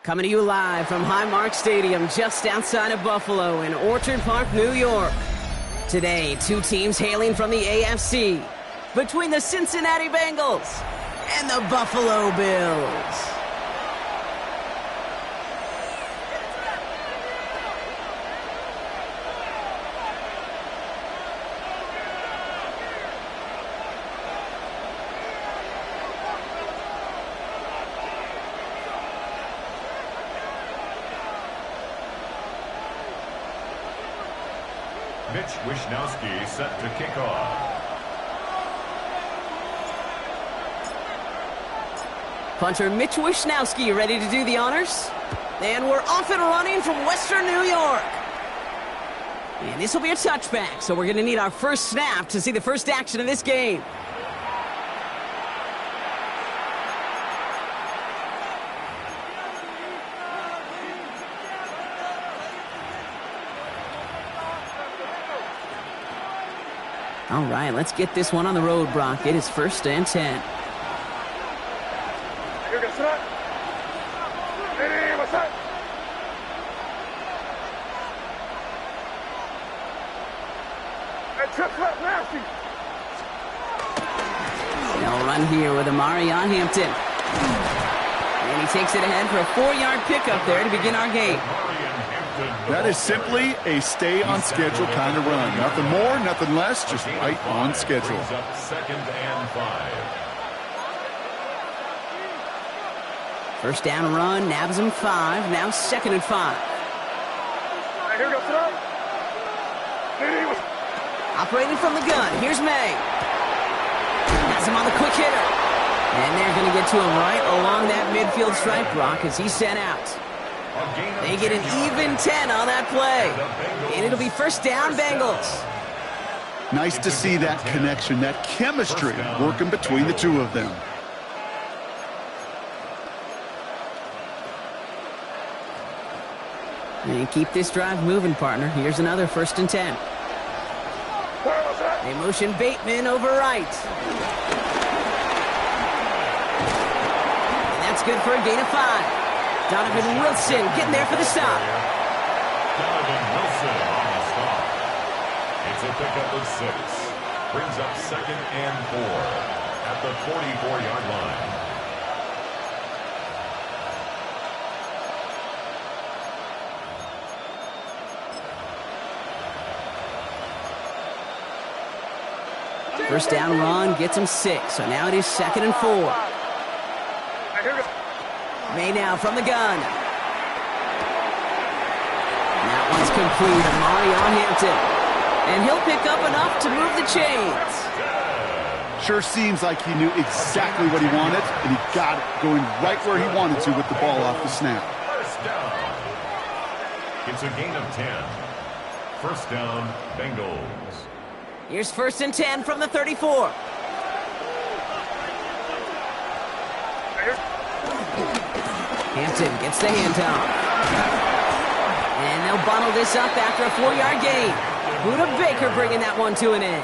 Coming to you live from Highmark Stadium just outside of Buffalo in Orchard Park, New York. Today, two teams hailing from the AFC between the Cincinnati Bengals and the Buffalo Bills. Mitch Wishnowsky set to kick off. Punter Mitch Wishnowsky ready to do the honors. And we're off and running from Western New York. And this will be a touchback, so we're going to need our first snap to see the first action of this game. All right, let's get this one on the road, Brock. It is 1st and 10. They'll run here with Amari on Hampton. And he takes it ahead for a 4-yard pickup there to begin our game. That is simply a stay-on-schedule kind of run. Nothing more, nothing less, just right on schedule. Second and 5. First down run, nabs him 5, now 2nd and 5. Operating from the gun, here's May. Has him on the quick hitter. And they're going to get to him right along that midfield stripe, Brock, as he's sent out. They get an even 10 on that play. And it'll be first down, Bengals. Nice to see that connection, that chemistry working between the two of them. And keep this drive moving, partner. Here's another 1st and 10. They motion Bateman over right. And that's good for a gain of 5. Donovan Wilson getting there for the stop. Donovan Wilson on the stop. It's a pickup of 6. Brings up 2nd and 4 at the 44-yard line. First down run gets him 6, so now it is 2nd and 4. May now from the gun. That one's complete. Amari on Hampton. And he'll pick up enough to move the chains. Sure seems like he knew exactly what he wanted, and he got it going right where he wanted to with the ball off the snap. First down. It's a gain of 10. First down, Bengals. Here's 1st and 10 from the 34. Hampton gets the handoff. And they'll bundle this up after a 4-yard gain. Buda Baker bringing that one to an end.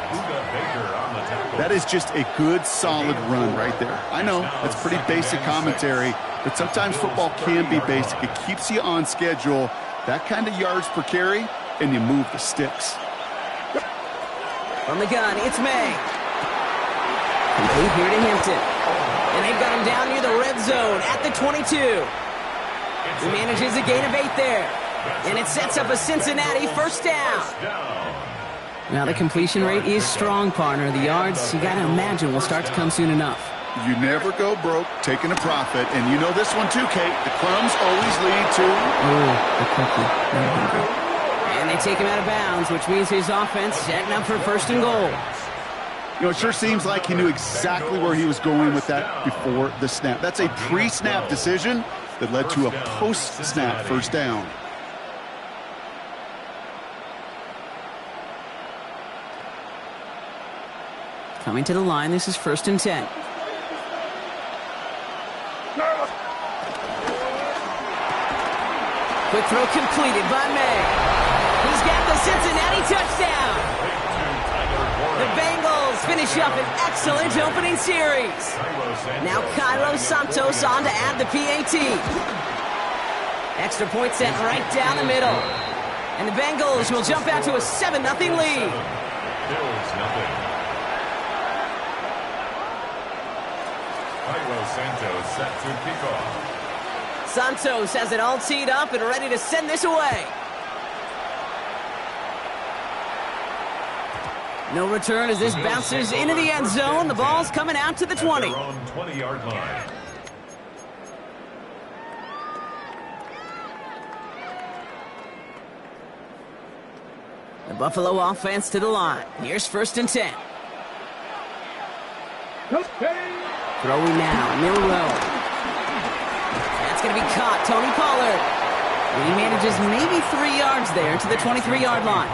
That is just a good, solid run right there. I know, that's pretty basic commentary, but sometimes football can be basic. It keeps you on schedule, that kind of yards per carry, and you move the sticks. From the gun, it's May. Complete here to Hampton. And they've got him down near the red zone at the 22. He manages a gain of 8 there. And it sets up a Cincinnati first down. Now the completion rate is strong, partner. The yards, you got to imagine, will start to come soon enough. You never go broke taking a profit. And you know this one too, Kate. The crumbs always lead to... Oh, the cookie. And they take him out of bounds, which means his offense setting up for 1st and goal. You know, it sure seems like he knew exactly where he was going with that before the snap. That's a pre-snap decision that led to a post-snap first down. Coming to the line, this is 1st and 10. Quick throw completed by May. He's got the Cincinnati touchdown. The Bengals finish up an excellent opening series. Now Cairo Santos on to add the PAT. Extra point sent right down the middle. And the Bengals will jump out to a 7-0 lead. Bills nothing. Santos set to kick off. Santos has it all teed up and ready to send this away. No return as this bounces into the end zone. The ball's coming out to the 20. 20-yard line. The Buffalo offense to the line. Here's 1st and 10. Throwing now, Milrow. That's going to be caught. Tony Pollard. He manages maybe 3 yards there to the 23-yard line.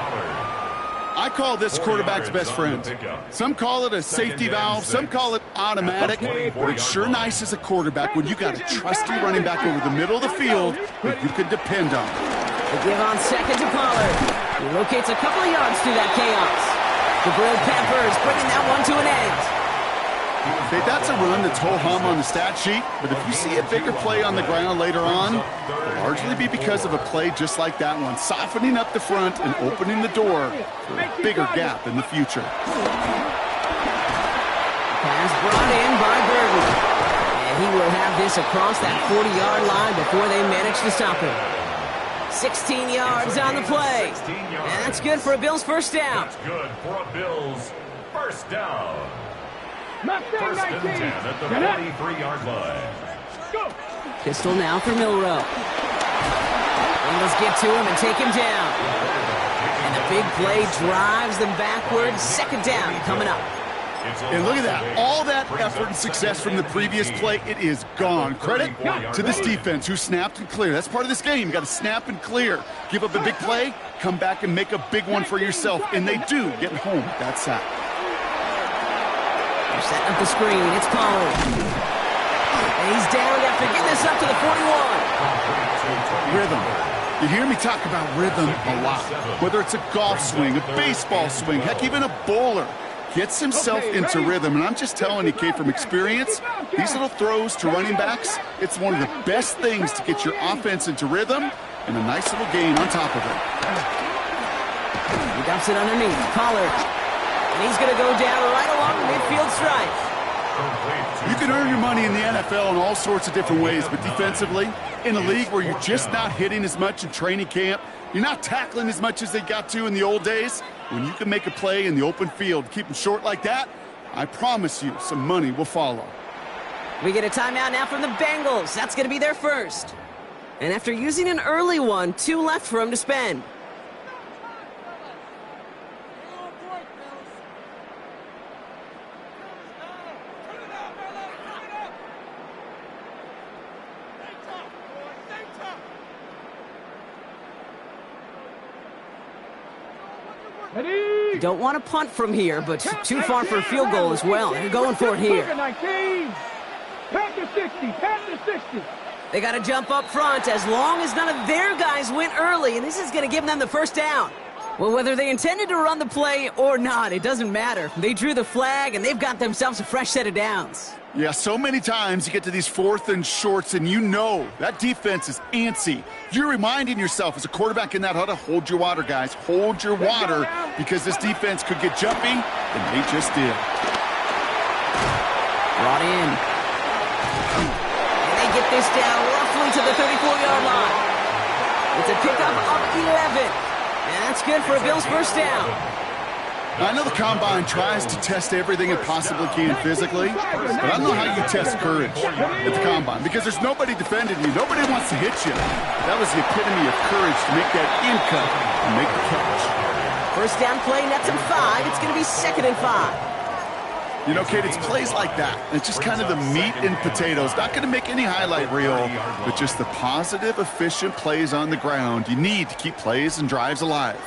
I call this quarterback's best friend. Some call it a safety valve, some call it automatic, but it's sure nice as a quarterback when you got a trusty running back over the middle of the field that you can depend on. The give on 2nd to Pollard. He locates a couple of yards through that chaos. The Grilled Peppers bringing that one to an end. Okay, that's a run that's ho-hum on the stat sheet, but if you see a bigger play on the ground later on, it'll largely be because of a play just like that one, softening up the front and opening the door for a bigger gap in the future. Pass brought in by Burton. And he will have this across that 40-yard line before they manage to stop him. 16 yards on the play. And that's good for a Bills first down. That's good for a Bills first down. First and 10 at the 43-yard line. Pistol now for Milrow. Bengals get to him and take him down. And the big play drives them backwards. 2nd down coming up. And look at that. All that effort and success from the previous play, it is gone. Credit to this defense who snapped and cleared. That's part of this game. You got to snap and clear. Give up a big play, come back and make a big one for yourself. And they do get home with that sack. They're setting up the screen. It's Pollard. And he's down after getting this up to the 41. Rhythm. You hear me talk about rhythm a lot. Whether it's a golf swing, a baseball swing, heck, even a bowler. Gets himself into rhythm, and I'm just telling you, Kate, from experience, these little throws to running backs, it's one of the best things to get your offense into rhythm and a nice little gain on top of it. He dumps it underneath. Pollard. And he's going to go down right along the midfield stripe. You can earn your money in the NFL in all sorts of different ways, but defensively, in a league where you're just not hitting as much in training camp, you're not tackling as much as they got to in the old days, when you can make a play in the open field, keep them short like that, I promise you some money will follow. We get a timeout now from the Bengals. That's going to be their first. And after using an early one, 2 left for them to spend. Don't want to punt from here, but too far for a field goal as well. They're going for it here. They got to jump up front as long as none of their guys went early, and this is going to give them the first down. Well, whether they intended to run the play or not, it doesn't matter. They drew the flag, and they've got themselves a fresh set of downs. Yeah, so many times you get to these 4th and shorts, and you know that defense is antsy. You're reminding yourself as a quarterback in that huddle, hold your water, guys. Hold your water, because this defense could get jumpy, and they just did. Brought in. And they get this down roughly to the 34-yard line. It's a pickup of 11. And that's good for a Bills first down. I know the Combine tries to test everything it possibly can physically, but I don't know how you test courage at the Combine, because there's nobody defending you. Nobody wants to hit you. That was the epitome of courage to make that in cut and make the catch. First down play, nets him 5. It's going to be 2nd and 5. You know, Kate, it's plays like that. It's just kind of the meat and potatoes. Not going to make any highlight reel, but just the positive, efficient plays on the ground. You need to keep plays and drives alive.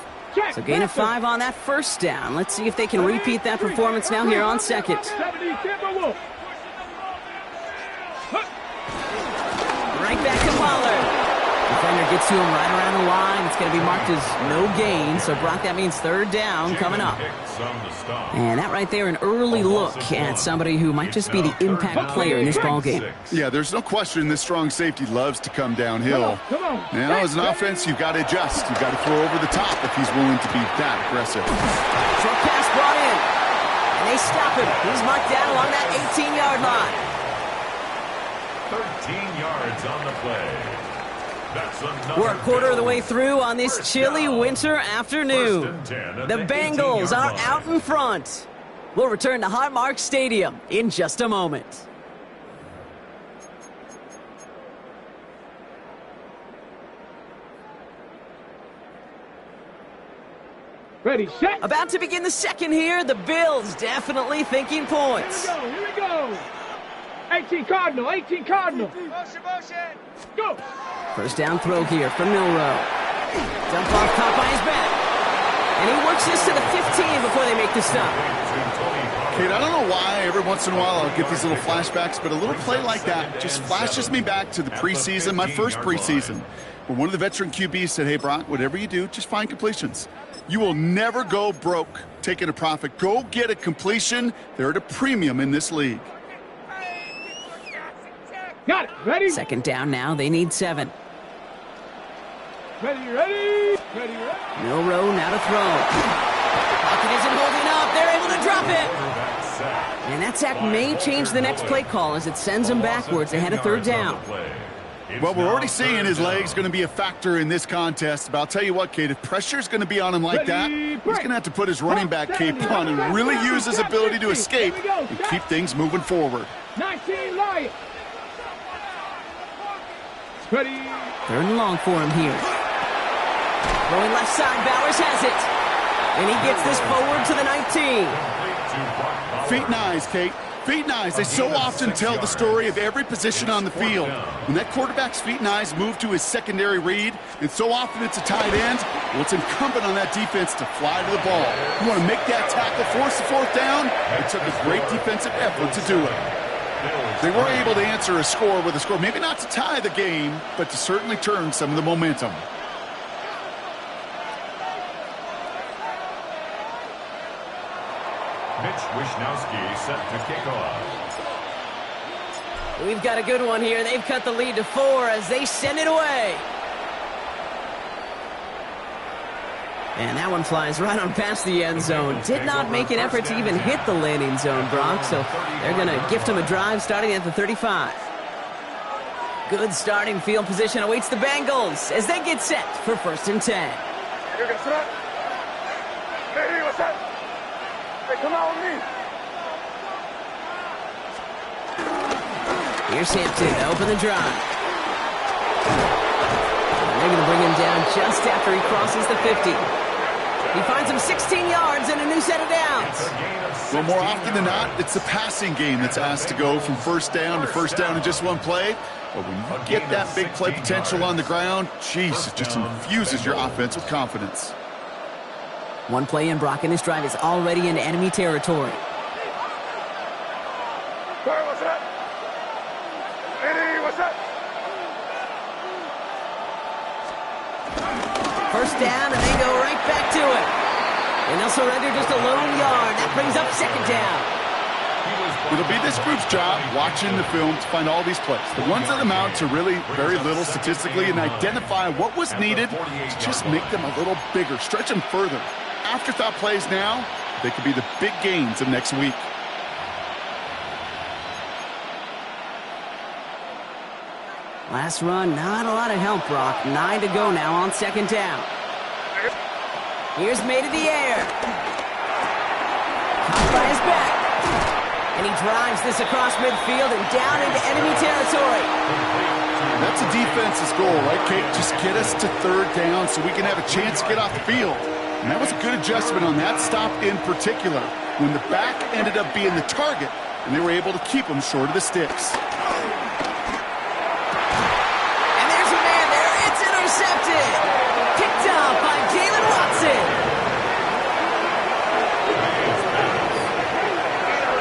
So gain of 5 on that first down. Let's see if they can repeat that performance now here on 2nd. Right back to Pollard. Defender gets to him right around the line. It's going to be marked as no gain. So, Brock, that means third down coming up. And that right there, an early look at somebody who might just be the impact player in this ballgame. Yeah, there's no question this strong safety loves to come downhill. Now, as an offense, you've got to adjust. You've got to throw over the top if he's willing to be that aggressive. Short pass brought in. And they stop him. He's marked down along that 18-yard line. 13 yards on the play. We're a quarter of the way through on this chilly winter afternoon. The Bengals are out in front. We'll return to Highmark Stadium in just a moment. Ready, set. About to begin the second here. The Bills definitely thinking points. Here we go. 18 Cardinal, 18 Cardinal. Motion. Go. First down throw here for Milroe. Dump off caught by his back. And he works this to the 15 before they make the stop. Kate, I don't know why every once in a while I'll get these little flashbacks, but a little play like that just flashes me back to the preseason, my first preseason, where one of the veteran QBs said, hey, Brock, whatever you do, just find completions. You will never go broke taking a profit. Go get a completion. They're at a premium in this league. Got it. Ready? Second down now. They need 7. Ready. Milroe now to throw. Pocket isn't holding up. They're able to drop it. And that sack may change the next play call as it sends them backwards ahead of third down. Well, we're already seeing his legs going to be a factor in this contest. But I'll tell you what, Kate, if pressure's going to be on him like that, he's going to have to put his running back cape on and really use his ability to escape and keep things moving forward. 19 Lions. Ready. Third and long for him here. Throwing left side, Bowers has it. And he gets this forward to the 19. Feet and eyes, Kate. Feet and eyes. They so often tell the story of every position on the field. When that quarterback's feet and eyes move to his secondary read, and so often it's a tight end, well, it's incumbent on that defense to fly to the ball. You want to make that tackle, force the fourth down? It took a great defensive effort to do it. They were able to answer a score with a score, maybe not to tie the game, but to certainly turn some of the momentum. Mitch Wishnowsky set to kick off. We've got a good one here. They've cut the lead to 4 as they send it away. And that one flies right on past the end zone. Did not make an effort to even hit the landing zone, Brock. So they're going to gift him a drive starting at the 35. Good starting field position awaits the Bengals as they get set for 1st and 10. Hey, what's up? Hey, come on with me. Here's Hampton to open the drive. They're going to bring him down just after he crosses the 50. He finds him 16 yards and a new set of downs. Well, more often than not, it's the passing game that's asked to go from first down to first down in just one play. But when you get that big play potential on the ground, geez, it just infuses your offense with confidence. One play in, Brock, and this drive is already into enemy territory. What's up? Eddie, what's up? First down, and they go right back to it. And they'll surrender just a lone yard. That brings up second down. It'll be this group's job watching the film to find all these plays. The ones that amount to really very little statistically and identify what was needed to just make them a little bigger, stretch them further. Afterthought plays now, they could be the big gains of next week. Last run, not a lot of help, Brock. 9 to go now on second down. Here's made in the air. Caught by his back. And he drives this across midfield and down into enemy territory. That's a defense's goal, right, Kate? Just get us to third down so we can have a chance to get off the field. And that was a good adjustment on that stop in particular, when the back ended up being the target, and they were able to keep him short of the sticks. And there's a man there. It's intercepted. Picked up by Jalen Watson.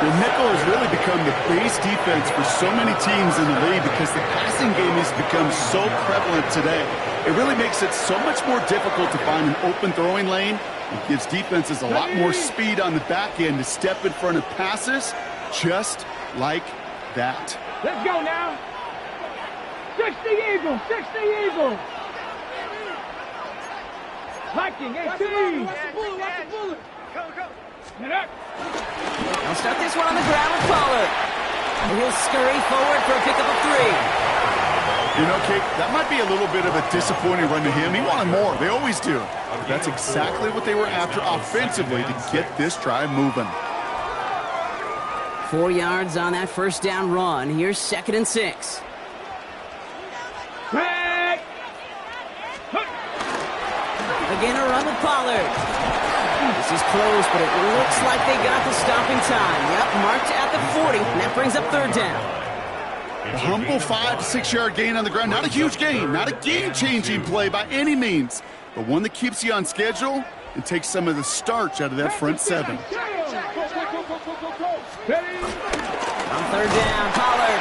Well, nickel has really become the base defense for so many teams in the league because the passing game has become so prevalent today. It really makes it so much more difficult to find an open throwing lane. It gives defenses a lot more speed on the back end to step in front of passes just like that. Let's go now. 60 Eagles, 60 Eagles. Hiking, 18. Watch the bullet, watch the bullet. Go, go. They'll start this one on the ground with Pollard. And he'll scurry forward for a pickup of 3. You know, Kate, that might be a little bit of a disappointing run to him. He wanted more. They always do. But that's exactly what they were after offensively to get this drive moving. 4 yards on that first down run. Here's 2nd and 6. Again, a run with Pollard. This is close, but it looks like they got the stopping time. Yep, marked at the 40, and that brings up 3rd down. A humble 5 to 6 yard gain on the ground. Not a huge gain, not a game-changing play by any means, but one that keeps you on schedule and takes some of the starch out of that front 7. On 3rd down, Pollard.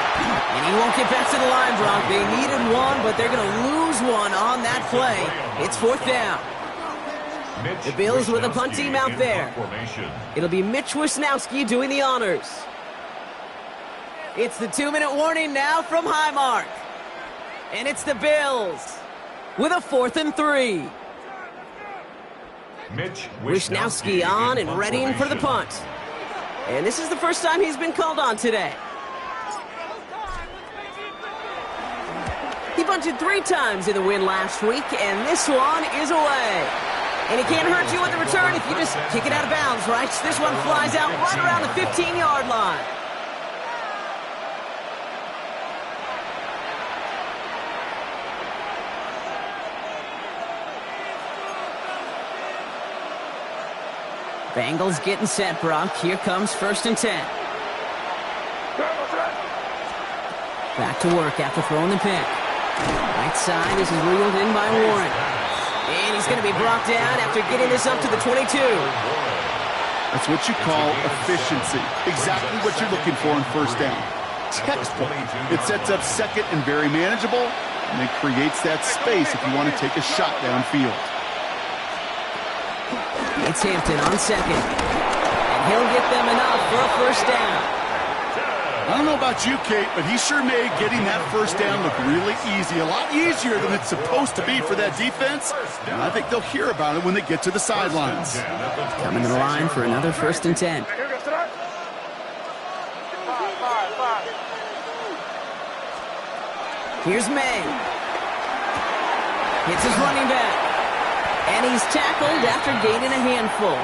And he won't get back to the line, Bronk. They needed one, but they're going to lose one on that play. It's 4th down. The Bills with a punt team out there. It'll be Mitch Wisnowski doing the honors. It's the 2-minute warning now from Highmark. And it's the Bills with a 4th and 3. Wisnowski on and readying for the punt. And this is the first time he's been called on today. He bunted 3 times in the win last week, and this one is away. And it can't hurt you with the return if you just kick it out of bounds, right? This one flies out right around the 15-yard line. Bengals getting set, Brock. Here comes 1st and 10. Back to work after throwing the pick. Right side, this is reeled in by Warren. And he's going to be brought down after getting this up to the 22. That's what you call efficiency. Exactly what you're looking for in 1st down. Textbook. It sets up 2nd and very manageable, and it creates that space if you want to take a shot downfield. It's Hampton on 2nd. And he'll get them enough for a 1st down. I don't know about you, Kate, but he sure made getting that 1st down look really easy. A lot easier than it's supposed to be for that defense. And I think they'll hear about it when they get to the sidelines. Coming to the line for another 1st and 10. Here's May. Hits his running back. And he's tackled after gaining a handful.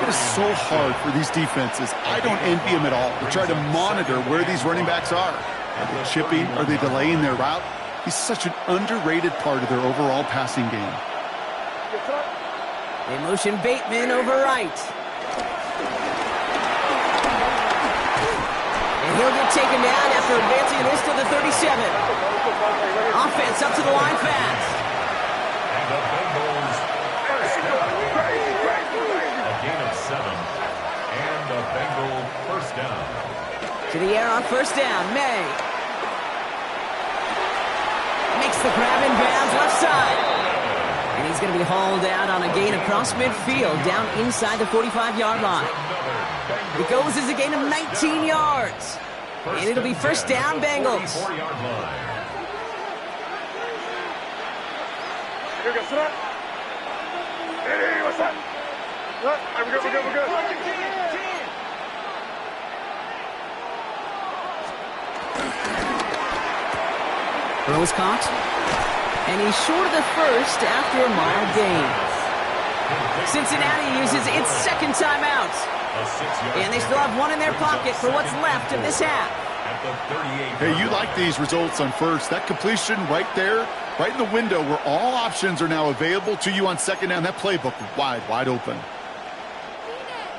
It is so hard for these defenses. I don't envy them at all. They try to monitor where these running backs are. Are they chipping? Are they delaying their route? He's such an underrated part of their overall passing game. They motion Bateman over right. And he'll get taken down after advancing this to the 37. Offense up to the line fast. And the Bengals first down. A gain of 7. And a Bengal first down. To the air on 1st down. May. Makes the grab in bounds left side. And he's going to be hauled out on a gain across midfield down inside the 45-yard line. It goes as a gain of 19 yards. And it'll be 1st down, Bengals. We're good. Throw is caught. And he's short of the 1st after a mild gain. Cincinnati uses its 2nd timeout. And they still have one in their pocket for what's left of this half. Hey, you like these results on 1st. That completion right there, right in the window where all options are now available to you on 2nd down. That playbook wide open.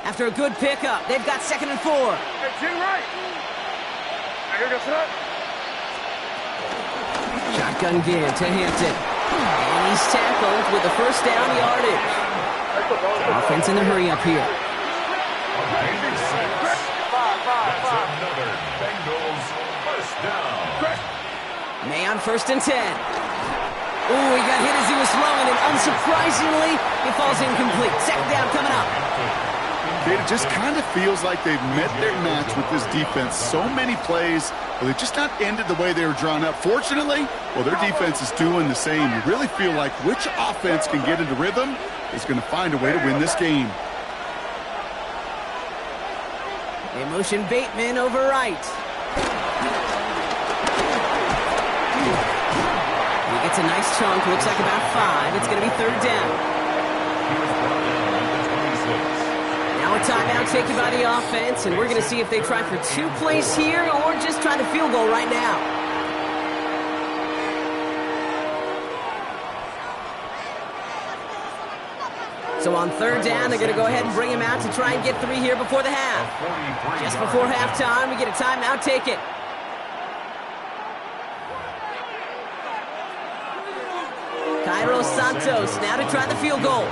After a good pickup, they've got 2nd and 4. Shotgun give to Hampton. And he's tackled with the 1st down yardage. Offense in the hurry up here. That's another Bengals first down. May on 1st and 10. Oh, he got hit as he was throwing, and unsurprisingly, he falls incomplete. Second down coming up. It just kind of feels like they've met their match with this defense. So many plays, but they've just not ended the way they were drawn up. Fortunately, well, their defense is doing the same. You really feel like which offense can get into rhythm is going to find a way to win this game. They motion Bateman over right. He gets a nice chunk, looks like about 5. It's going to be third down. Now a timeout taken by the offense, and we're going to see if they try for 2 plays here or just try the field goal right now. So on third down, they're going to go ahead and bring him out to try and get 3 here before the half. Just before halftime, we get a timeout taken. Cairo Santos now to try the field goal.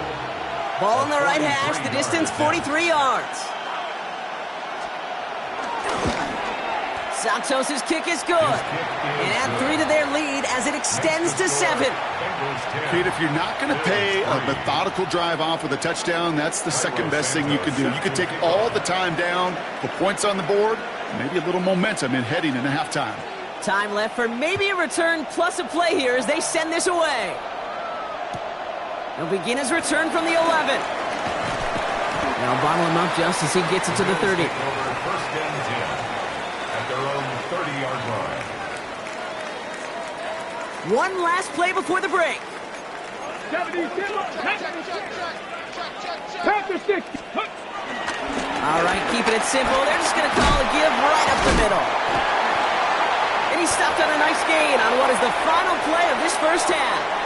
Ball on the right hash, the distance 43 yards. Santos' kick is good. And add 3 to their lead as it extends to 7. Kate, if you're not going to pay a methodical drive off with a touchdown, that's the second best thing you can do. You can take all the time down, put points on the board, maybe a little momentum in heading into halftime. Time left for maybe a return plus a play here as they send this away. He'll begin his return from the 11. Now bottle him up just as he gets it to the 30. First and 10 at their own 30-yard line. One last play before the break. 70, All right, keeping it simple. They're just going to call a give right up the middle. And he stopped on a nice gain on what is the final play of this first half.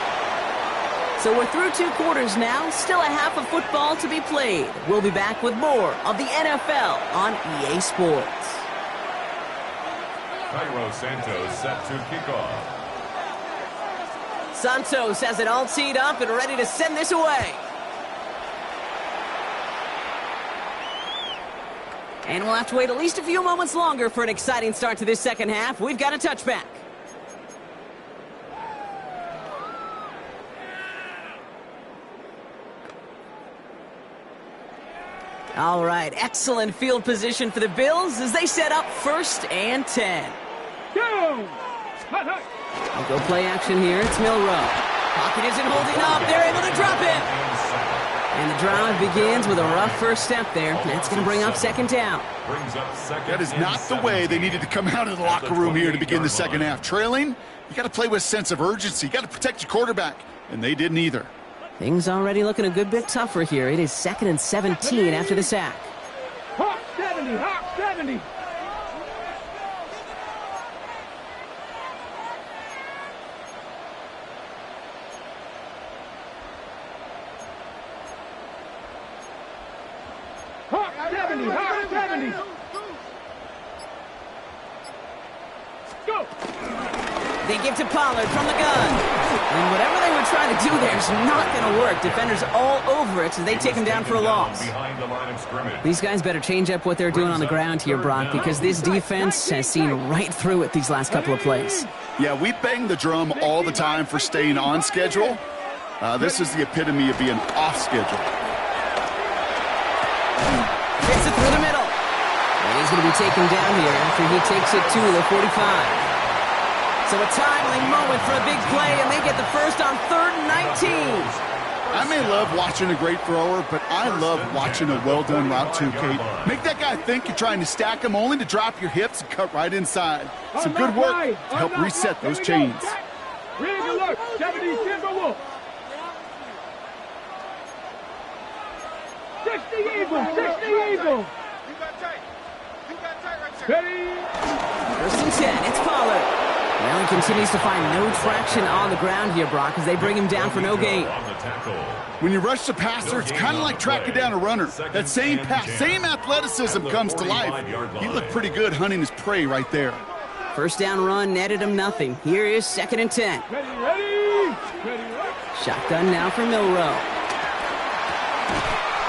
So we're through 2 quarters now, still a half of football to be played. We'll be back with more of the NFL on EA Sports. Cairo Santos set to kick off. Santos has it all teed up and ready to send this away. And we'll have to wait at least a few moments longer for an exciting start to this second half. We've got a touchback. All right, excellent field position for the Bills as they set up 1st and 10. Go! They'll go play action here. It's Milroe. Pocket isn't holding up. They're able to drop it. And the drive begins with a rough first step there. That's going to bring up second down. That is not the way they needed to come out of the locker room here to begin the second half. Trailing, you got to play with a sense of urgency. You got to protect your quarterback, and they didn't either. Things already looking a good bit tougher here. It is 2nd and 17 after the sack. Hawk 70, Hawk 70. Hawk 70, Hawk 70. Go! They give to Pollard from the gun. And whatever they were trying to do there is not going to work. Defenders all over it as they take him down for a loss. These guys better change up what they're doing on the ground here, Brock, because this defense has seen right through it these last couple of plays. Yeah, we bang the drum all the time for staying on schedule. This is the epitome of being off schedule. Fits it through the middle. And he's going to be taken down here after he takes it to the 45. So a timely moment for a big play, and they get the first on 3rd and 19. I may love watching a great thrower, but I love watching a well-done route too, Kate. Make that guy think you're trying to stack him only to drop your hips and cut right inside. Some good work to help reset those chains. Rig alert, 70 Timberwolf. 60 Eagle, 60 Eagle. Ready? 1st and 10, it's Pollard. Now he continues to find no traction on the ground here, Brock, as they bring him down for no gain. When you rush the passer, it's kind of like tracking down a runner. That same pass, same athleticism comes to life. He looked pretty good hunting his prey right there. First down run netted him nothing. Here is 2nd and 10. Ready. Shotgun now for Milroe.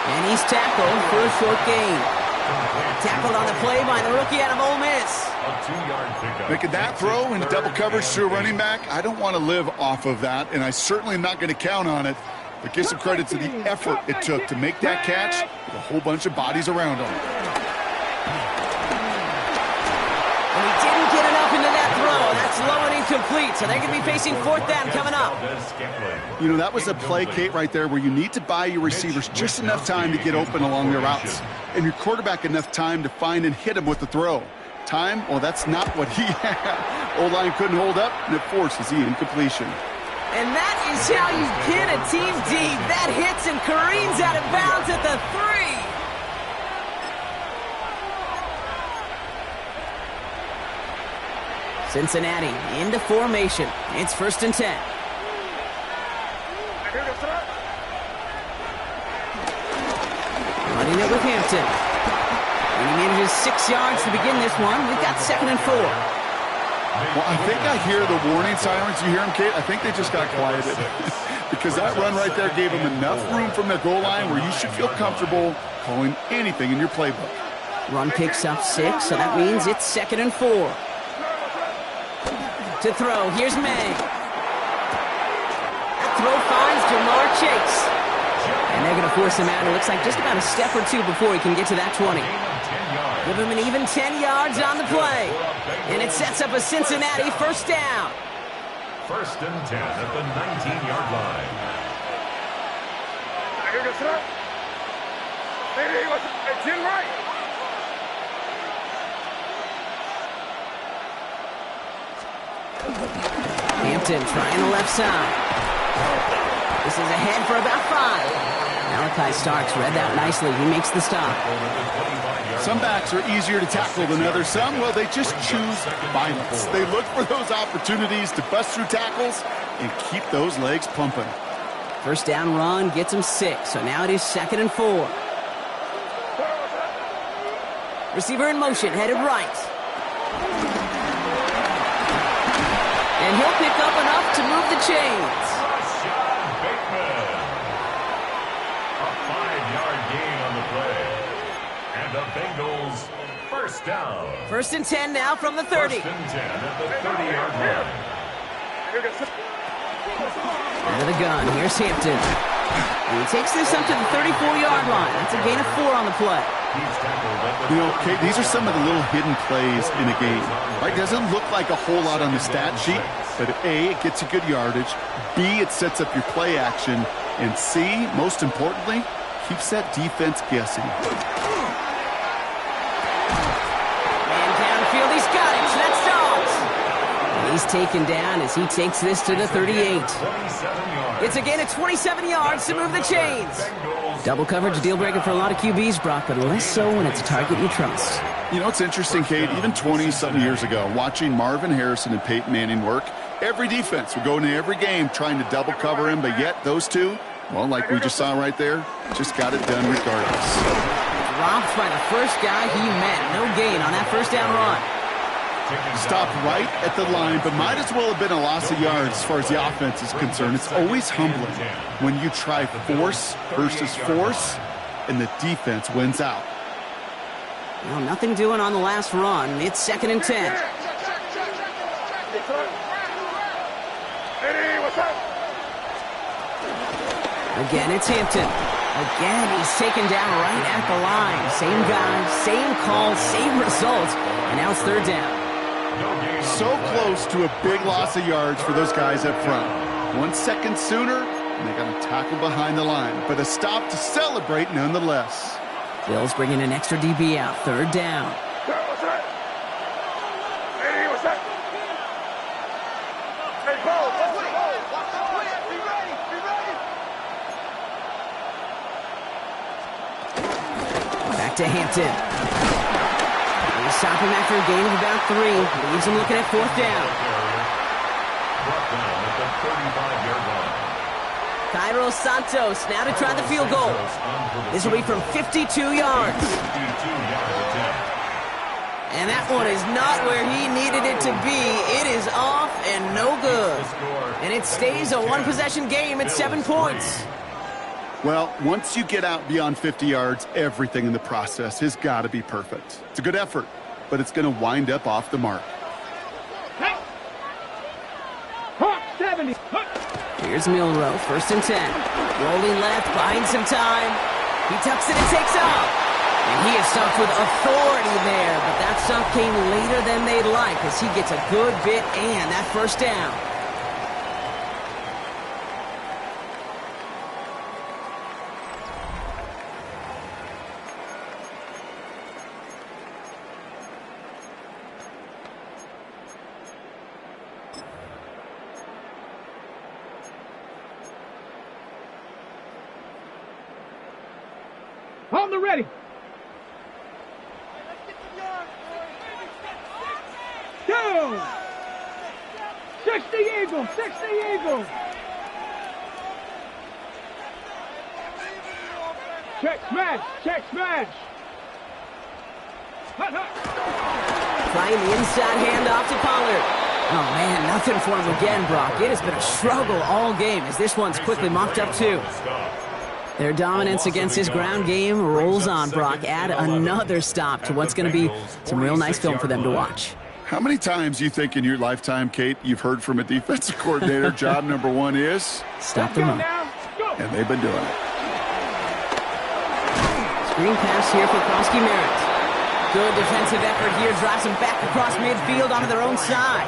And he's tackled for a short gain. Tackled on the play by the rookie out of Ole Miss. A 2-yard pickup. Making that throw in double coverage to a running back, I don't want to live off of that, and I certainly am not going to count on it. But give some credit to the effort it took to make that catch with a whole bunch of bodies around him. And he didn't get enough into that throw. That's low and incomplete, so they're going to be facing fourth down coming up. You know, that was a play, Kate, right there where you need to buy your receivers just enough time to get open along their routes, and your quarterback enough time to find and hit him with the throw. Time, well, that's not what he had. O-line couldn't hold up, and it forces the incompletion. And that is how you pin a team deep. That hits and careens out of bounds at the 3. Cincinnati into formation. It's 1st and 10. Running it with Hampton. And he manages 6 yards to begin this one. We've got 2nd and 4. Well, I think I hear the warning sirens. You hear them, Kate? I think they just got quieted. Because that run right there gave them enough room from their goal line where you should feel comfortable calling anything in your playbook. Run picks up 6, so that means it's 2nd and 4. To throw, here's May. That throw finds Jamar Chase. And they're going to force him out. It looks like just about a step or two before he can get to that 20. Give him an even 10 yards on the play. And it sets up a Cincinnati 1st down. 1st and 10 at the 19-yard line. Hampton trying the left side. This is ahead for about 5. Malachi Starks read that nicely. He makes the stop. Some backs are easier to tackle than others. Some, well, they just choose violence. They look for those opportunities to bust through tackles and keep those legs pumping. 1st down run gets him 6, so now it is 2nd and 4. Receiver in motion, headed right. And he'll pick up enough to move the chains. A 5-yard gain on the play. And the Bengals 1st down. 1st and 10 now from the 30. 1st and 10 at the 30-yard line. Into the gun. Here's Hampton. And he takes this up to the 34-yard line. That's a gain of 4 on the play. You know, Kate, these are some of the little hidden plays in a game. Right? Doesn't look like a whole lot on the stat sheet, but A, it gets you good yardage. B, it sets up your play action. And C, most importantly, keeps that defense guessing. And downfield, he's got it. That's Dobbs. And he's taken down as he takes this to the 38. It's a gain of 27 yards to move the chains. Double coverage deal breaker for a lot of QBs, Brock, but less so when it's a target you trust. You know, it's interesting, Kate, even 20-something years ago, watching Marvin Harrison and Peyton Manning work, every defense would go into every game trying to double cover him, but yet those two, well, like we just saw right there, just got it done regardless. Dropped by the first guy he met. No gain on that 1st down run. Stopped right at the line, but might as well have been a loss of yards as far as the offense is concerned. It's always humbling when you try force versus force, and the defense wins out. Well, nothing doing on the last run. It's 2nd and 10. Again, it's Hampton. Again, he's taken down right at the line. Same guy, same call, same result. And now it's 3rd down. So close to a big loss of yards for those guys up front. 1 second sooner, and they got a tackle behind the line. But a stop to celebrate nonetheless. Bills bringing an extra DB out. 3rd down. Back to Hampton. They stop him after a gain of about 3. Leaves him looking at 4th down. Cairo Santos now to try the field goal. This will be from 52 yards. And that one is not where he needed it to be. It is off and no good. And it stays a 1-possession game at 7 points. Well, once you get out beyond 50 yards, everything in the process has got to be perfect. It's a good effort, but it's going to wind up off the mark. Hey. 70. Here's Milrow, 1st and 10. Rolling left, buying some time. He tucks it and takes off. And he is stumped with authority there, but that stump came later than they'd like as he gets a good bit and that 1st down. On the ready. Go! 60 Eagles, 60 Eagles. Check smash, check smash. Hut, hut. Trying the inside handoff to Pollard. Oh, man, nothing for him again, Brock. It has been a struggle all game as this one's quickly mocked up, too. Their dominance against his ground game rolls on, Brock. Add another stop to what's going to be some real nice film for them to watch. How many times you think in your lifetime, Kate, you've heard from a defensive coordinator, job number 1 is? Stop the run. And they've been doing it. Screen pass here for Krosky Merritt. Good defensive effort here, drives them back across midfield onto their own side.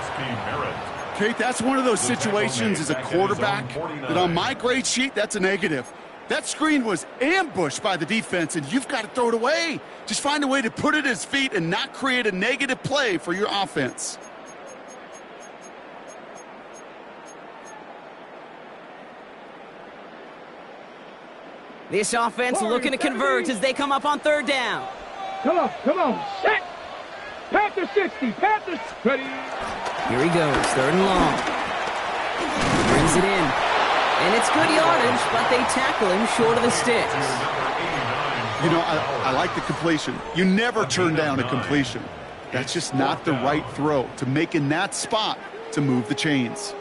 Kate, that's one of those situations as a quarterback that on my grade sheet, that's a negative. That screen was ambushed by the defense, and you've got to throw it away. Just find a way to put it at his feet and not create a negative play for your offense. This offense looking to convert as they come up on 3rd down. Come on, set. Panther 60, Panthers ready. Here he goes, 3rd and long. Brings it in. And it's good yardage, but they tackle him short of the sticks. You know, I like the completion. You never turn down a completion. That's just not the right throw to make in that spot to move the chains.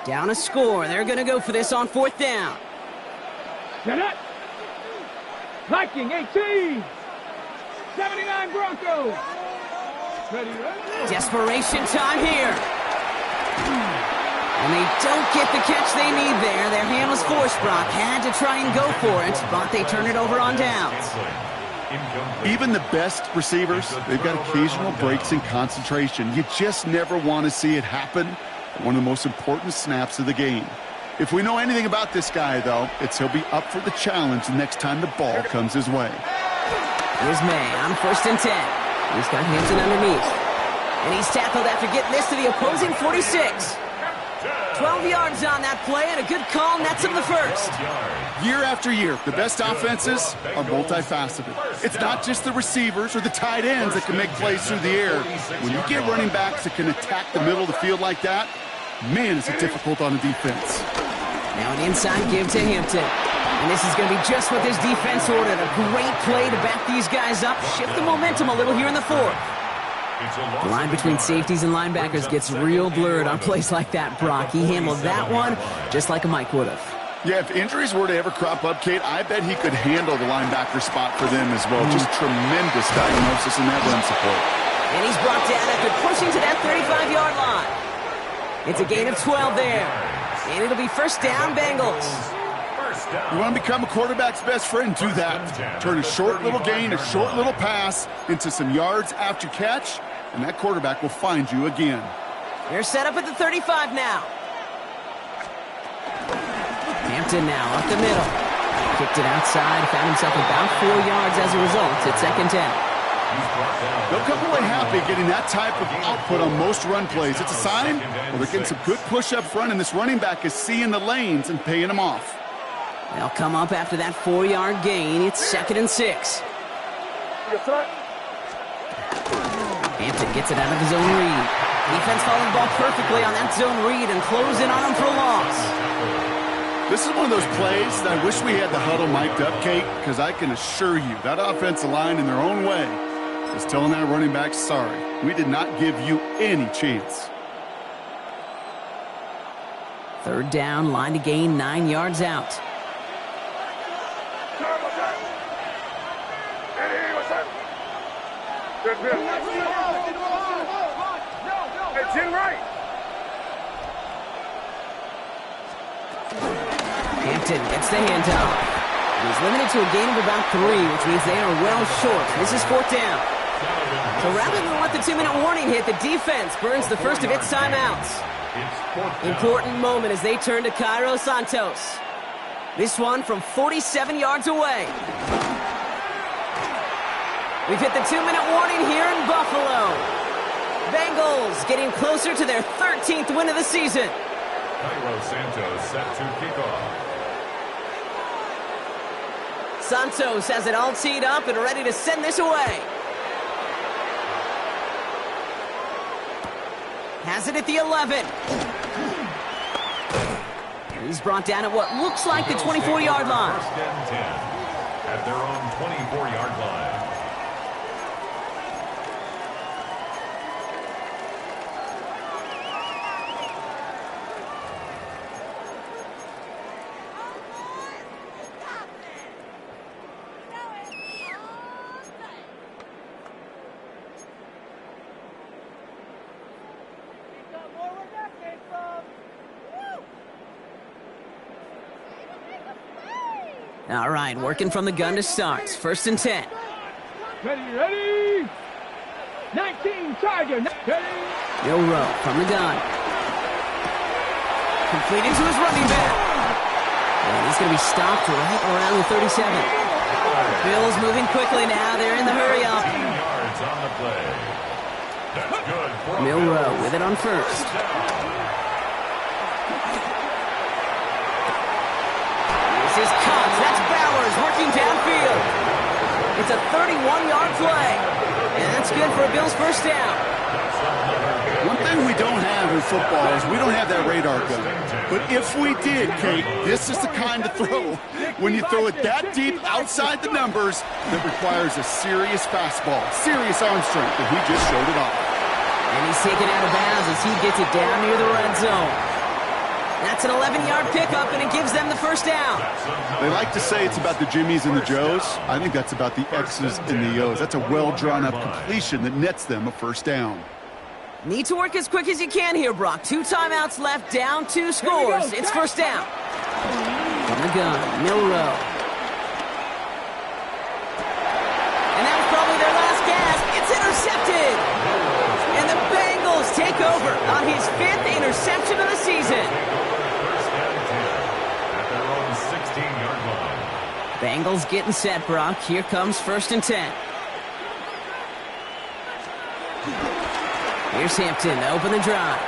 Down a score. They're going to go for this on 4th down. Set up. Viking 18. 79 Broncos. Ready. Desperation time here. And they don't get the catch they need there. Their hand was forced, Brock. Had to try and go for it, but they turn it over on downs. Even the best receivers, they've got occasional breaks in concentration. You just never want to see it happen at one of the most important snaps of the game. If we know anything about this guy, though, it's he'll be up for the challenge the next time the ball comes his way. Here's May on 1st and 10. He's got Hampton underneath. And he's tackled after getting this to the opposing 46. 12 yards on that play, and a good call nets him the 1st. Year after year, the best offenses are multifaceted. It's not just the receivers or the tight ends that can make plays through the air. When you get running backs that can attack the middle of the field like that, man, is it difficult on the defense. Now an inside give to Hampton. And this is going to be just what this defense ordered. A great play to back these guys up, shift the momentum a little here in the 4th. The line between safeties and linebackers gets real blurred on plays like that, Brock. He handled that one just like a Mike would have. Yeah, if injuries were to ever crop up, Kate, I bet he could handle the linebacker spot for them as well. Just tremendous diagnosis in that run support. And he's brought down after pushing to that 35-yard line. It's a gain of 12 there. And it'll be 1st down, Bengals. You want to become a quarterback's best friend, do that. Turn a short little gain, a short little pass into some yards after catch, and that quarterback will find you again. They're set up at the 35 now. Hampton now up the middle. Kicked it outside, found himself about 4 yards as a result. It's 2nd 10. They'll come away happy getting that type of output on most run plays. It's a sign, well, they're getting some good push up front, and this running back is seeing the lanes and paying them off. They'll come up after that 4-yard gain. It's 2nd and 6. Hampton gets it out of his own read. Defense following the ball perfectly on that zone read and close in on him for a loss. This is one of those plays that I wish we had the huddle mic'd up, Kate, because I can assure you that offensive line in their own way is telling that running back, sorry, we did not give you any chance. Third down, line to gain 9 yards out. It's in right. Hampton gets the handoff. He's limited to a gain of about 3, which means they are well short. This is 4th down. So rather than let the 2-minute warning hit, the defense burns the first of its timeouts. Important moment as they turn to Cairo Santos. This one from 47 yards away. We've hit the 2-minute warning here in Buffalo. Bengals getting closer to their 13th win of the season. Cairo Santos set to kick off. Santos has it all teed up and ready to send this away. Has it at the 11. He's brought down at what looks like the 24-yard line. First and 10 at their own 24-yard line. All right, working from the gun to start. 1st and 10. Ready. 19, Tiger. Ready. Milrow from the gun. Completed to his running back. And he's going to be stopped right around the 37. Bills moving quickly now. They're in the hurry up. 15 yards on the play. That's good for Milrow with it on 1st. This is Cox. That's Bowers working downfield. It's a 31-yard play. And that's good for a Bills 1st down. One thing we don't have in football is we don't have that radar gun. But if we did, Kate, this is the kind of throw, when you throw it that deep outside the numbers, that requires a serious fastball, serious arm strength, and he just showed it off. And he's taken out of bounds as he gets it down near the red zone. That's an 11-yard pickup, and it gives them the 1st down. They like to say it's about the Jimmies and the Joes. I think that's about the X's and the O's. That's a well-drawn-up completion that nets them a 1st down. Need to work as quick as you can here, Brock. 2 timeouts left, down 2 scores. It's 1st down. From the gun, Milrow. And that was probably their last gasp. It's intercepted. And the Bengals take over on his 5th interception of the season. at their own 16-yard line. Bengals getting set, Brock. Here comes 1st and 10. Here's Hampton to open the drive.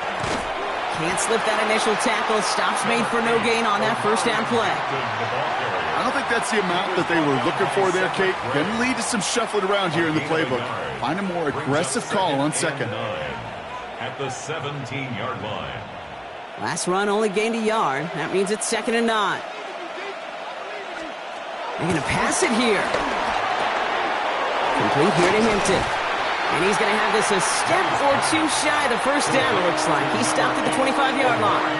Can't slip that initial tackle. Stops made for no gain on that 1st down play. I don't think that's the amount that they were looking for there, Kate. Going to lead to some shuffling around here in the playbook. Find a more aggressive call on 2nd. At the 17-yard line. Last run only gained a yard. That means it's 2nd and 9. They're going to pass it here. Complete here to Hampton. And he's going to have this a step or 2 shy of the 1st down, it looks like. He stopped at the 25-yard line.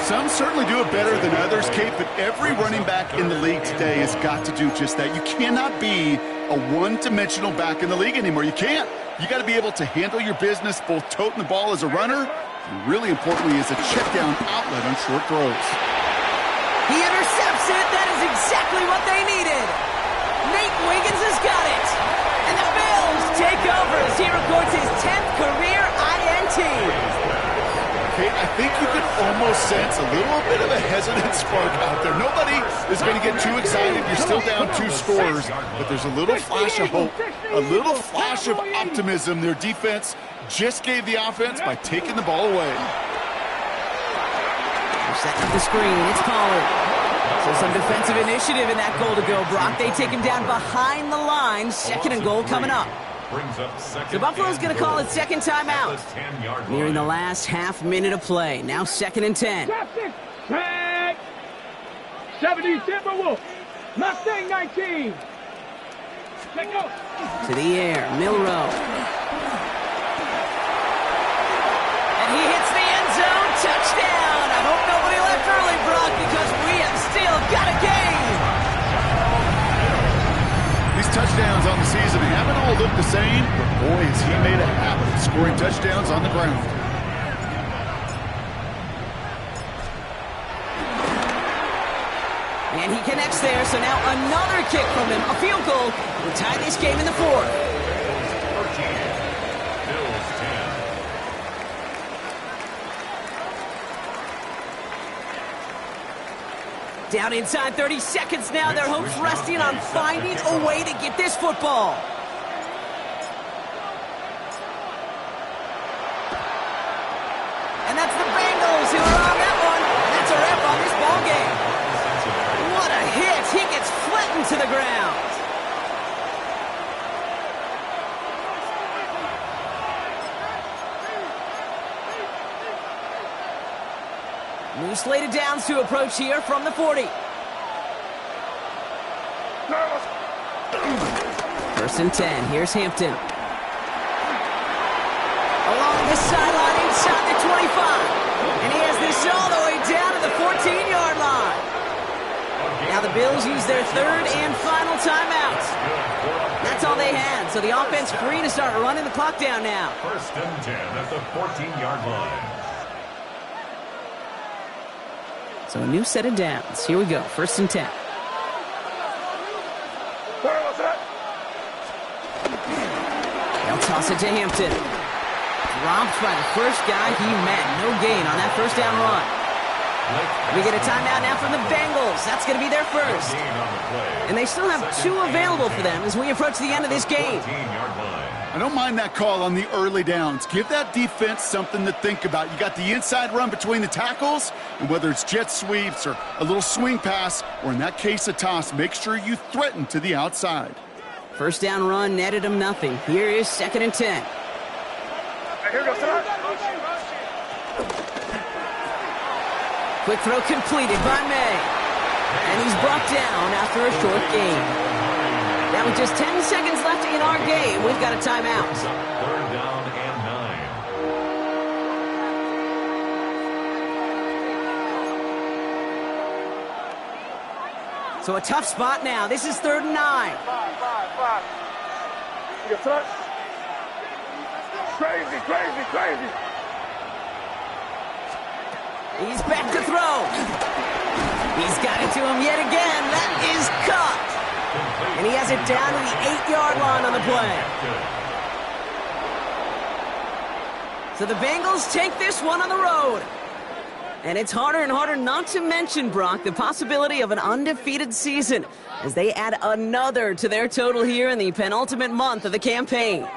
Some certainly do it better than others, Kate, but every running back in the league today has got to do just that. You cannot be a one-dimensional back in the league anymore. You can't. You got to be able to handle your business, both toting the ball as a runner, and really importantly as a check-down outlet on short throws. He intercepts it. That is exactly what they needed. Nate Wiggins has got it. And the Bills take over as he records his 10th career INT. Kate, I think you can almost sense a little bit of a hesitant spark out there. Nobody is going to get too excited. You're still down 2 scores, but there's a little flash of hope, a little flash of optimism. Their defense just gave the offense by taking the ball away. They're setting up the screen. It's Pollard. So some defensive initiative in that goal to go, Brock. They take him down behind the line. 2nd and goal coming up. So Buffalo's going to call it 2nd timeout. Nearing the last half minute of play. Now 2nd and 10. 70 Timberwolves. Mustang 19. To the air, Milrow. And he hits the end zone. Touchdown. I hope touchdowns on the season. They haven't all looked the same, but boy, has he made a habit of scoring touchdowns on the ground. And he connects there, so now another kick from him. A field goal will tie this game in the fourth. Bills 10. Down inside 30 seconds now. Their hopes resting on finding a way to get this football. And that's the Bengals who are on that one. That's a wrap on this ball game. What a hit. He gets flattened to the ground. New slated downs to approach here from the 40. First and 10. Here's Hampton. Along the sideline inside the 25. And he has this all the way down to the 14-yard line. Now the Bills use their third and final timeout. That's all they had. So the offense free to start running the clock down now. First and 10 at the 14-yard line. So a new set of downs. Here we go. First and 10. They'll toss it to Hampton. Dropped by the first guy he met. No gain on that first down run. We get a timeout now from the Bengals. That's going to be their first. And they still have two available for them as we approach the end of this game. I don't mind that call on the early downs. Give that defense something to think about. You got the inside run between the tackles, and whether it's jet sweeps or a little swing pass, or in that case a toss, make sure you threaten to the outside. First down run netted him nothing. Here is second and 10. Quick throw completed by May. And he's brought down after a short gain. Now with just 10 seconds left in our game, we've got a timeout. Third down and 9. So a tough spot now. This is 3rd and 9. You touch. Crazy. He's back to throw. He's got it to him yet again. That is caught. And he has it down to the 8-yard line on the play. So the Bengals take this one on the road. And it's harder and harder not to mention, Brock, the possibility of an undefeated season as they add another to their total here in the penultimate month of the campaign.